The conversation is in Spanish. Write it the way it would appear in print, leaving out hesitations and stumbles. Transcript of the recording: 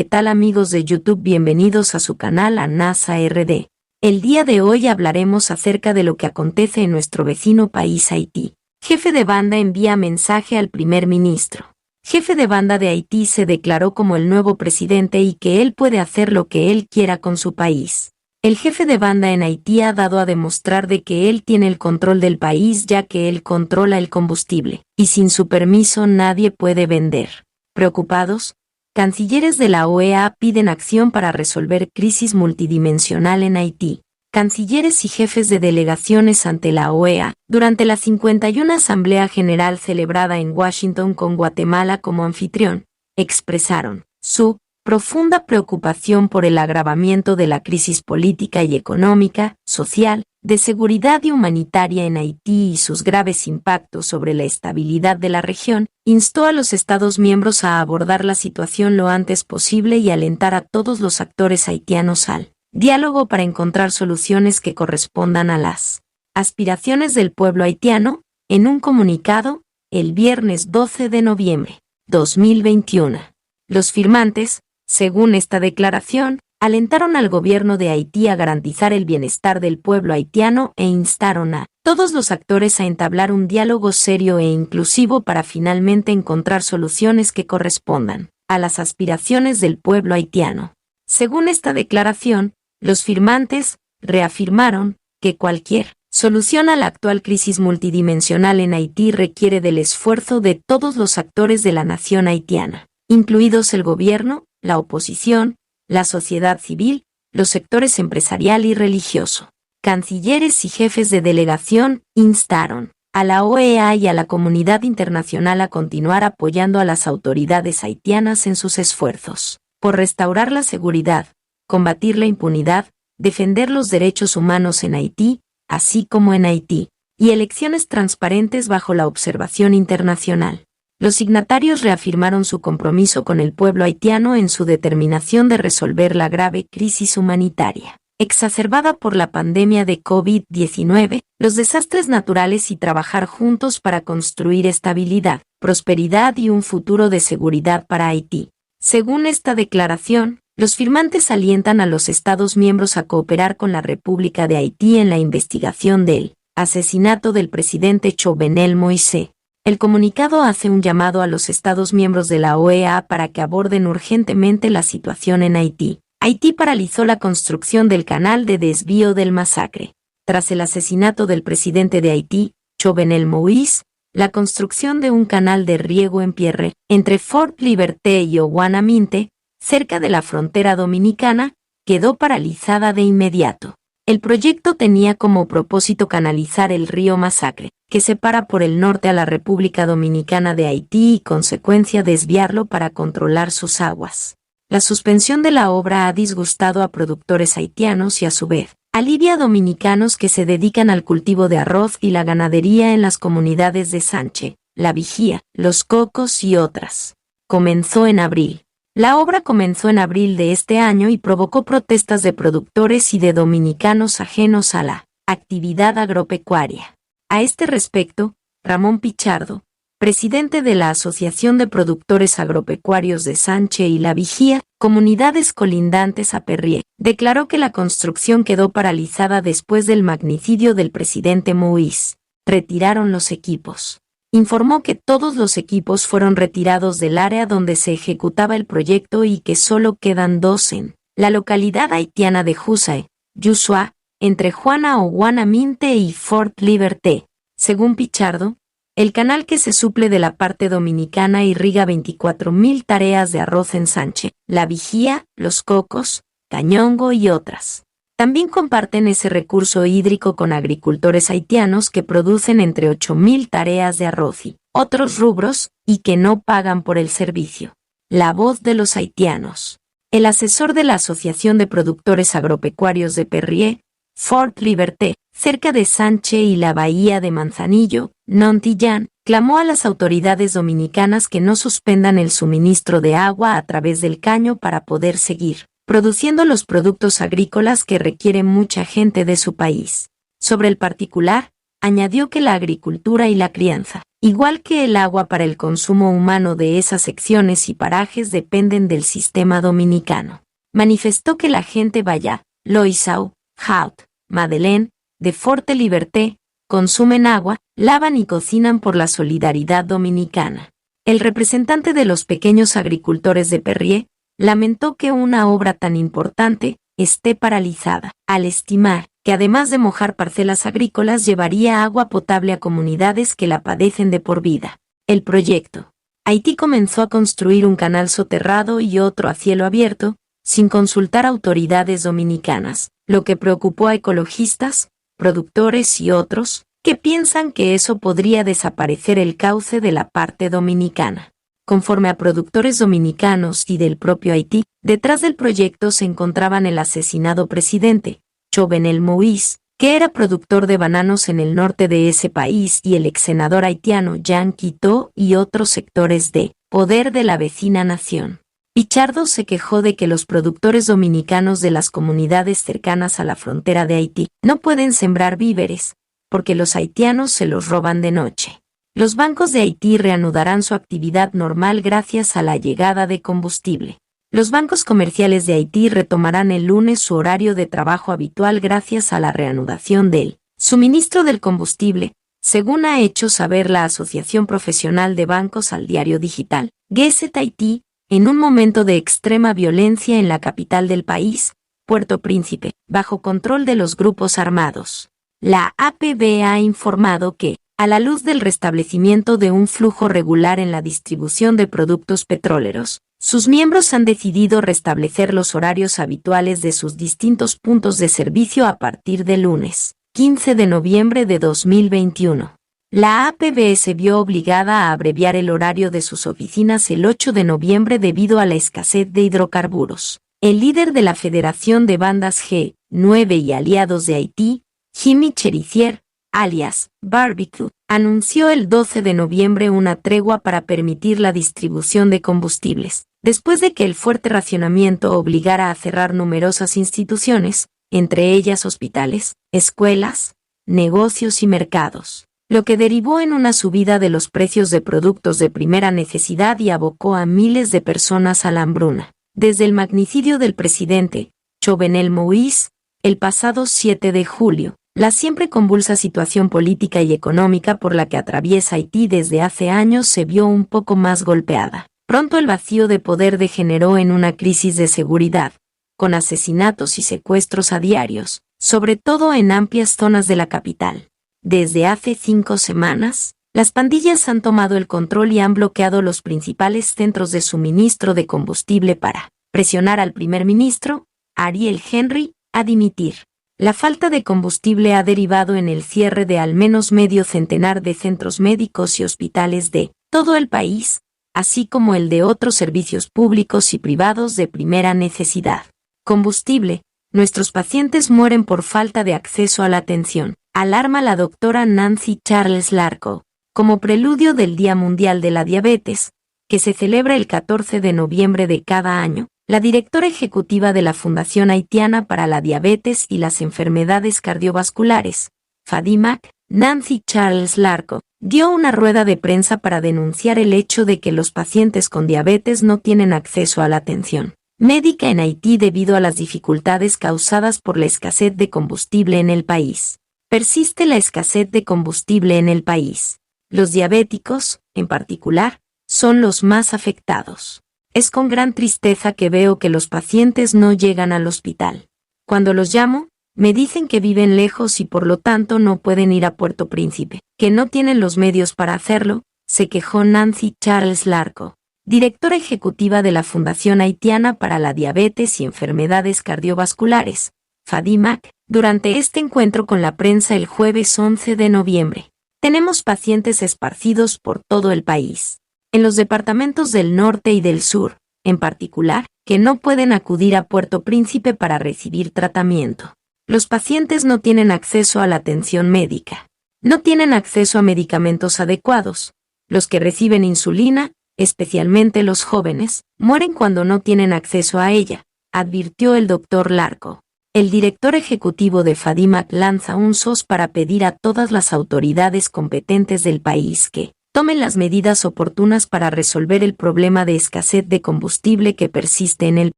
¿qué tal amigos de YouTube? Bienvenidos a su canal ANASA RD. El día de hoy hablaremos acerca de lo que acontece en nuestro vecino país Haití. Jefe de banda envía mensaje al primer ministro. Jefe de banda de Haití se declaró como el nuevo presidente y que él puede hacer lo que él quiera con su país. El jefe de banda en Haití ha dado a demostrar de que él tiene el control del país ya que él controla el combustible, y sin su permiso nadie puede vender. Preocupados, cancilleres de la OEA piden acción para resolver crisis multidimensional en Haití. Cancilleres y jefes de delegaciones ante la OEA, durante la 51 Asamblea General celebrada en Washington con Guatemala como anfitrión, expresaron su profunda preocupación por el agravamiento de la crisis política y económica, social, de seguridad y humanitaria en Haití y sus graves impactos sobre la estabilidad de la región, instó a los Estados miembros a abordar la situación lo antes posible y alentar a todos los actores haitianos al diálogo para encontrar soluciones que correspondan a las aspiraciones del pueblo haitiano. En un comunicado, el viernes 12 de noviembre 2021, los firmantes, según esta declaración, alentaron al gobierno de Haití a garantizar el bienestar del pueblo haitiano e instaron a todos los actores a entablar un diálogo serio e inclusivo para finalmente encontrar soluciones que correspondan a las aspiraciones del pueblo haitiano. Según esta declaración, los firmantes reafirmaron que cualquier solución a la actual crisis multidimensional en Haití requiere del esfuerzo de todos los actores de la nación haitiana, incluidos el gobierno, la oposición, la sociedad civil, los sectores empresarial y religioso. Cancilleres y jefes de delegación instaron a la OEA y a la comunidad internacional a continuar apoyando a las autoridades haitianas en sus esfuerzos por restaurar la seguridad, combatir la impunidad, defender los derechos humanos en Haití, así como en Haití, y elecciones transparentes bajo la observación internacional. Los signatarios reafirmaron su compromiso con el pueblo haitiano en su determinación de resolver la grave crisis humanitaria, exacerbada por la pandemia de COVID-19, los desastres naturales y trabajar juntos para construir estabilidad, prosperidad y un futuro de seguridad para Haití. Según esta declaración, los firmantes alientan a los Estados miembros a cooperar con la República de Haití en la investigación del asesinato del presidente Jovenel Moïse. El comunicado hace un llamado a los Estados miembros de la OEA para que aborden urgentemente la situación en Haití. Haití paralizó la construcción del canal de desvío del Masacre. Tras el asesinato del presidente de Haití, Jovenel Moïse, la construcción de un canal de riego en Pierre, entre Fort Liberté y Oguanaminte, cerca de la frontera dominicana, quedó paralizada de inmediato. El proyecto tenía como propósito canalizar el río Masacre, que separa por el norte a la República Dominicana de Haití y consecuencia desviarlo para controlar sus aguas. La suspensión de la obra ha disgustado a productores haitianos y a su vez alivia a dominicanos que se dedican al cultivo de arroz y la ganadería en las comunidades de Sanche, La Vigía, Los Cocos y otras. Comenzó en abril. La obra comenzó en abril de este año y provocó protestas de productores y de dominicanos ajenos a la actividad agropecuaria. A este respecto, Ramón Pichardo, presidente de la Asociación de Productores Agropecuarios de Sanche y La Vigía, comunidades colindantes a Perrié, declaró que la construcción quedó paralizada después del magnicidio del presidente Moïse. Retiraron los equipos. Informó que todos los equipos fueron retirados del área donde se ejecutaba el proyecto y que solo quedan dos en la localidad haitiana de Jusae, Yusua, entre Juana Oguanaminte y Fort Liberté. Según Pichardo, el canal que se suple de la parte dominicana irriga 24,000 tareas de arroz en Sanche, La Vigía, Los Cocos, Cañongo y otras. También comparten ese recurso hídrico con agricultores haitianos que producen entre 8,000 tareas de arroz y otros rubros, y que no pagan por el servicio. La voz de los haitianos. El asesor de la Asociación de Productores Agropecuarios de Perrié, Fort Liberté, cerca de Sanche y la bahía de Manzanillo, Nontillán, clamó a las autoridades dominicanas que no suspendan el suministro de agua a través del caño para poder seguir produciendo los productos agrícolas que requiere mucha gente de su país. Sobre el particular, Añadió que la agricultura y la crianza, igual que el agua para el consumo humano de esas secciones y parajes, dependen del sistema dominicano. Manifestó que la gente vaya, Loisaau, Haut, Madeleine, de Forte Liberté, consumen agua, lavan y cocinan por la solidaridad dominicana. El representante de los pequeños agricultores de Perrier lamentó que una obra tan importante esté paralizada, al estimar que además de mojar parcelas agrícolas llevaría agua potable a comunidades que la padecen de por vida. El proyecto. Haití comenzó a construir un canal soterrado y otro a cielo abierto, sin consultar autoridades dominicanas, lo que preocupó a ecologistas, productores y otros, que piensan que eso podría desaparecer el cauce de la parte dominicana. Conforme a productores dominicanos y del propio Haití, detrás del proyecto se encontraban el asesinado presidente, Jovenel Moïse, que era productor de bananos en el norte de ese país, y el ex senador haitiano Jean Quito y otros sectores de poder de la vecina nación. Pichardo se quejó de que los productores dominicanos de las comunidades cercanas a la frontera de Haití no pueden sembrar víveres, porque los haitianos se los roban de noche. Los bancos de Haití reanudarán su actividad normal gracias a la llegada de combustible. Los bancos comerciales de Haití retomarán el lunes su horario de trabajo habitual gracias a la reanudación del suministro del combustible, según ha hecho saber la Asociación Profesional de Bancos al diario digital, Gazette Haití, en un momento de extrema violencia en la capital del país, Puerto Príncipe, bajo control de los grupos armados. La APB ha informado que, a la luz del restablecimiento de un flujo regular en la distribución de productos petroleros, sus miembros han decidido restablecer los horarios habituales de sus distintos puntos de servicio a partir del lunes, 15 de noviembre de 2021. La APB se vio obligada a abreviar el horario de sus oficinas el 8 de noviembre debido a la escasez de hidrocarburos. El líder de la Federación de Bandas G9 y Aliados de Haití, Jimmy Cherisier, alias Barbecue, anunció el 12 de noviembre una tregua para permitir la distribución de combustibles, después de que el fuerte racionamiento obligara a cerrar numerosas instituciones, entre ellas hospitales, escuelas, negocios y mercados, lo que derivó en una subida de los precios de productos de primera necesidad y abocó a miles de personas a la hambruna. Desde el magnicidio del presidente, Jovenel Moïse, el pasado 7 de julio, la siempre convulsa situación política y económica por la que atraviesa Haití desde hace años se vio un poco más golpeada. Pronto el vacío de poder degeneró en una crisis de seguridad, con asesinatos y secuestros a diarios, sobre todo en amplias zonas de la capital. Desde hace 5 semanas, las pandillas han tomado el control y han bloqueado los principales centros de suministro de combustible para presionar al primer ministro, Ariel Henry, a dimitir. La falta de combustible ha derivado en el cierre de al menos medio centenar de centros médicos y hospitales de todo el país, así como el de otros servicios públicos y privados de primera necesidad. Combustible. Nuestros pacientes mueren por falta de acceso a la atención, alarma la doctora Nancy Charles Larco, como preludio del Día Mundial de la Diabetes, que se celebra el 14 de noviembre de cada año. La directora ejecutiva de la Fundación Haitiana para la Diabetes y las Enfermedades Cardiovasculares, FADIMAC, Nancy Charles Larco, dio una rueda de prensa para denunciar el hecho de que los pacientes con diabetes no tienen acceso a la atención médica en Haití debido a las dificultades causadas por la escasez de combustible en el país. Persiste la escasez de combustible en el país. Los diabéticos, en particular, son los más afectados. Es con gran tristeza que veo que los pacientes no llegan al hospital. Cuando los llamo, me dicen que viven lejos y por lo tanto no pueden ir a Puerto Príncipe, que no tienen los medios para hacerlo, se quejó Nancy Charles Larco, directora ejecutiva de la Fundación Haitiana para la Diabetes y Enfermedades Cardiovasculares, FADIMAC, durante este encuentro con la prensa el jueves 11 de noviembre. Tenemos pacientes esparcidos por todo el país, en los departamentos del norte y del sur, en particular, que no pueden acudir a Puerto Príncipe para recibir tratamiento. Los pacientes no tienen acceso a la atención médica. No tienen acceso a medicamentos adecuados. Los que reciben insulina, especialmente los jóvenes, mueren cuando no tienen acceso a ella, advirtió el doctor Larco. El director ejecutivo de FADIMAC lanza un SOS para pedir a todas las autoridades competentes del país que tomen las medidas oportunas para resolver el problema de escasez de combustible que persiste en el